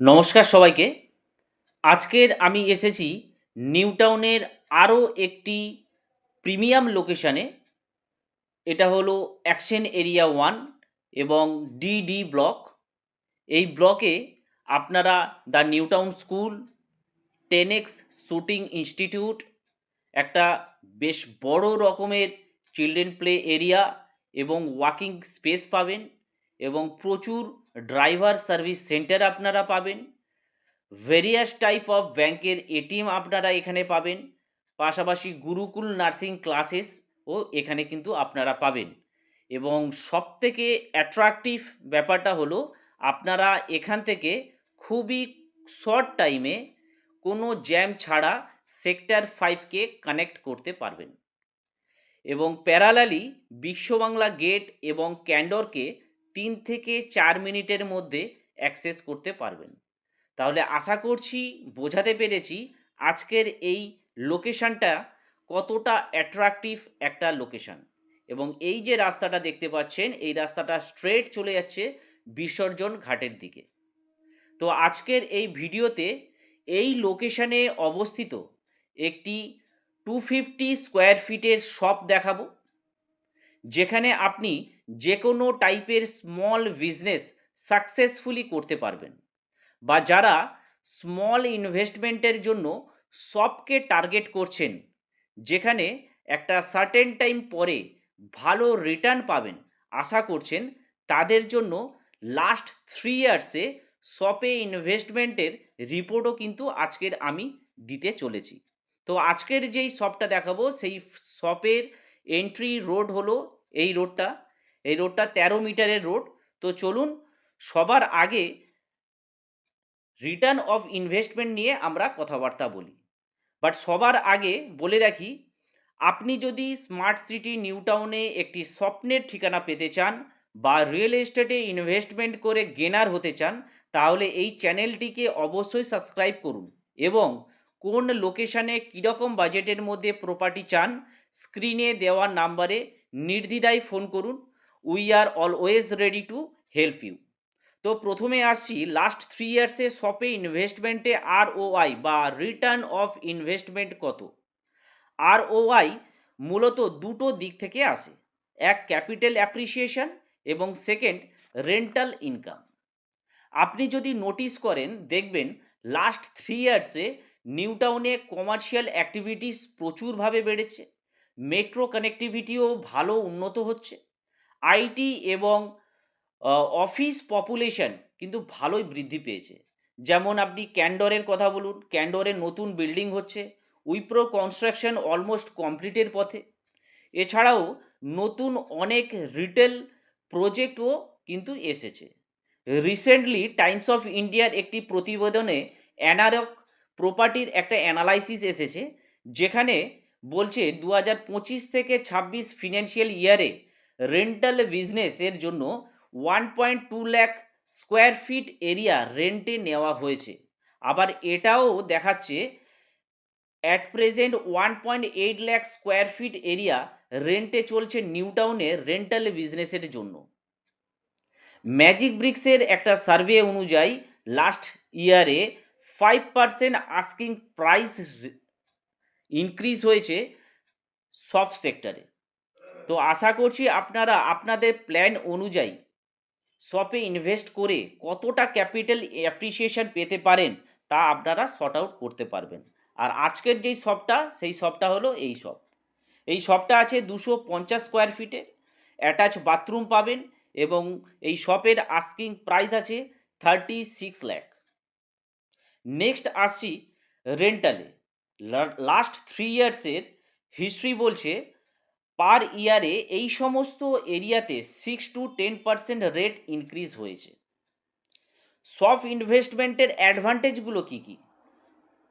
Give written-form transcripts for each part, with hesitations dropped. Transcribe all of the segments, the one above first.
নমস্কার সবাইকে। আজকের আমি এসেছি নিউ টাউনের আরও একটি প্রিমিয়াম লোকেশানে। এটা হলো অ্যাকশন এরিয়া 1 এবং ডি ব্লক। এই ব্লকে আপনারা the new town school, 10X shooting institute, একটা বেশ বড় রকমের চিলড্রেন প্লে এরিয়া এবং ওয়াকিং স্পেস পাবেন এবং প্রচুর ড্রাইভার সার্ভিস সেন্টার আপনারা পাবেন। ভেরিয়াস টাইপ অফ ব্যাংকের এটিএম আপনারা এখানে পাবেন। পাশাপাশি গুরুকুল নার্সিং ক্লাসেসও এখানে কিন্তু আপনারা পাবেন। এবং সবথেকে অ্যাট্রাকটিভ ব্যাপারটা হলো আপনারা এখান থেকে খুবই শর্ট টাইমে কোনো জ্যাম ছাড়া সেক্টর 5 কে কানেক্ট করতে পারবেন। এবং প্যারালালি বিশ্ববাংলা গেট এবং ক্যান্ডরকে ৩ থেকে ৪ মিনিটের মধ্যে অ্যাক্সেস করতে পারবেন। তাহলে আশা করছি বোঝাতে পেরেছি আজকের এই লোকেশনটা কতটা অ্যাট্রাকটিভ একটা লোকেশন। এবং এই যে রাস্তাটা দেখতে পাচ্ছেন, এই রাস্তাটা স্ট্রেট চলে যাচ্ছে বিসর্জন ঘাটের দিকে। তো আজকের এই ভিডিওতে এই লোকেশনে অবস্থিত একটি 250 স্কোয়ার ফিটের শপ দেখাবো, যেখানে আপনি যে কোনো টাইপের স্মল বিজনেস সাকসেসফুলি করতে পারবেন, বা যারা স্মল ইনভেস্টমেন্টের জন্য শপকে টার্গেট করছেন, যেখানে একটা সার্টেন টাইম পরে ভালো রিটার্ন পাবেন আশা করছেন, তাদের জন্য লাস্ট 3 ইয়ার্সে শপে ইনভেস্টমেন্টের রিপোর্টও কিন্তু আজকের আমি দিতে চলেছি। তো আজকের যেই শপটা দেখাবো সেই শপের এন্ট্রি রোড হলো এই রোডটা 13 মিটারের রোড। তো চলুন সবার আগে রিটার্ন অফ ইনভেস্টমেন্ট নিয়ে আমরা কথাবার্তা বলি। বাট সবার আগে বলে রাখি, আপনি যদি স্মার্ট সিটি নিউ টাউনে একটি স্বপ্নের ঠিকানা পেতে চান বা রিয়েল এস্টেটে ইনভেস্টমেন্ট করে গেনার হতে চান, তাহলে এই চ্যানেলটিকে অবশ্যই সাবস্ক্রাইব করুন। এবং কোন লোকেশানে কীরকম বাজেটের মধ্যে প্রপার্টি চান, স্ক্রিনে দেওয়া নাম্বারে নির্দ্বিধায় ফোন করুন। We are always ready to help you. তো প্রথমে আসছি লাস্ট 3 ইয়ার্সে শপে ইনভেস্টমেন্টে ROI বা রিটার্ন অফ ইনভেস্টমেন্ট কত। ROI মূলত দুটো দিক থেকে আসে, এক ক্যাপিটাল অ্যাপ্রিসিয়েশন এবং সেকেন্ড রেন্টাল ইনকাম। আপনি যদি নোটিস করেন দেখবেন লাস্ট 3 ইয়ার্সে নিউ টাউনে কমার্শিয়াল অ্যাক্টিভিটিস প্রচুরভাবে বেড়েছে, মেট্রো কানেক্টিভিটিও ভালো উন্নত হচ্ছে, আইটি এবং অফিস পপুলেশন কিন্তু ভালোই বৃদ্ধি পেয়েছে। যেমন আপনি ক্যান্ডরের কথা বলুন, ক্যান্ডরের নতুন বিল্ডিং হচ্ছে, উইপ্রো কনস্ট্রাকশন অলমোস্ট কমপ্লিটের পথে। এছাড়াও নতুন অনেক রিটেল প্রজেক্টও কিন্তু এসেছে। রিসেন্টলি টাইমস অফ ইন্ডিয়ার একটি প্রতিবেদনে অ্যানারক প্রপার্টির একটা অ্যানালাইসিস এসেছে, যেখানে বলছে 2025 থেকে 26 ফিনান্সিয়াল ইয়ারে রেন্টাল বিজনেসের জন্য 1.2 লাখ স্কোয়ার ফিট এরিয়া রেন্টে নেওয়া হয়েছে। আবার এটাও দেখাচ্ছে at present 1.8 lakh square feet area রেন্টে চলছে নিউ টাউনে রেন্টাল বিজনেসের জন্য। ম্যাজিক ব্রিক্সের একটা সার্ভে অনুযায়ী লাস্ট ইয়ারে 5% আস্কিং প্রাইস ইনক্রিজ হয়েছে সফট সেক্টরে। তো আশা করছি আপনারা আপনাদের প্ল্যান অনুযায়ী শপে ইনভেস্ট করে কতটা ক্যাপিটাল অ্যাপ্রিসিয়েশন পেতে পারেন তা আপনারা শর্ট আউট করতে পারবেন। আর আজকের যেই শপটা, সেই শপটা হলো এই শপ। এই শপটা আছে 250 স্কোয়ার ফিটে, অ্যাটাচ বাথরুম পাবেন এবং এই শপের আস্কিং প্রাইস আছে 36 লাখ। নেক্সট আসছি রেন্টালে। লাস্ট 3 ইয়ার্সের হিস্ট্রি বলছে পার ইয়ারে এই সমস্ত এরিয়াতে 6 to 10% রেট ইনক্রিজ হয়েছে। সফট ইনভেস্টমেন্টের অ্যাডভান্টেজগুলো কী কী?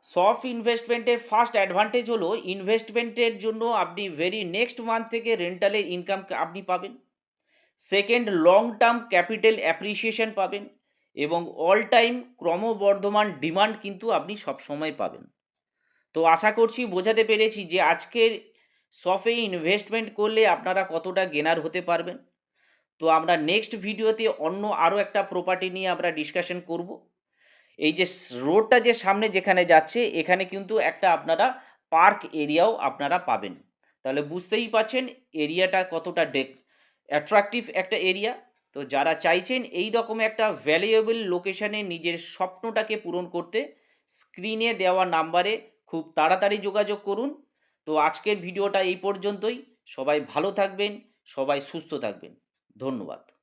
সফট ইনভেস্টমেন্টের ফার্স্ট অ্যাডভান্টেজ হলো ইনভেস্টমেন্টের জন্য আপনি ভেরি নেক্সট মান্থ থেকে রেন্টালের ইনকাম আপনি পাবেন। Second, long term capital appreciation পাবেন এবং অল টাইম ক্রমবর্ধমান ডিমান্ড কিন্তু আপনি সবসময় পাবেন। তো আশা করছি বোঝাতে পেরেছি যে আজকের শপে ইনভেস্টমেন্ট করলে আপনারা কতটা গেনার হতে পারবেন। তো আমরা নেক্সট ভিডিওতে অন্য আরও একটা প্রপার্টি নিয়ে আমরা ডিসকাশন করব। এই যে রোডটা যে সামনে যেখানে যাচ্ছে এখানে কিন্তু একটা আপনারা পার্ক এরিয়াও আপনারা পাবেন। তাহলে বুঝতেই পারছেন এরিয়াটা কতটা অ্যাট্রাকটিভ একটা এরিয়া। তো যারা চাইছেন এই রকম একটা ভ্যালুয়েবল লোকেশনে নিজের স্বপ্নটাকে পূরণ করতে স্ক্রিনে দেওয়া নাম্বারে খুব তাড়াতাড়ি যোগাযোগ করুন। তো আজকের ভিডিওটা এই পর্যন্তই। সবাই ভালো থাকবেন, সবাই সুস্থ থাকবেন। ধন্যবাদ।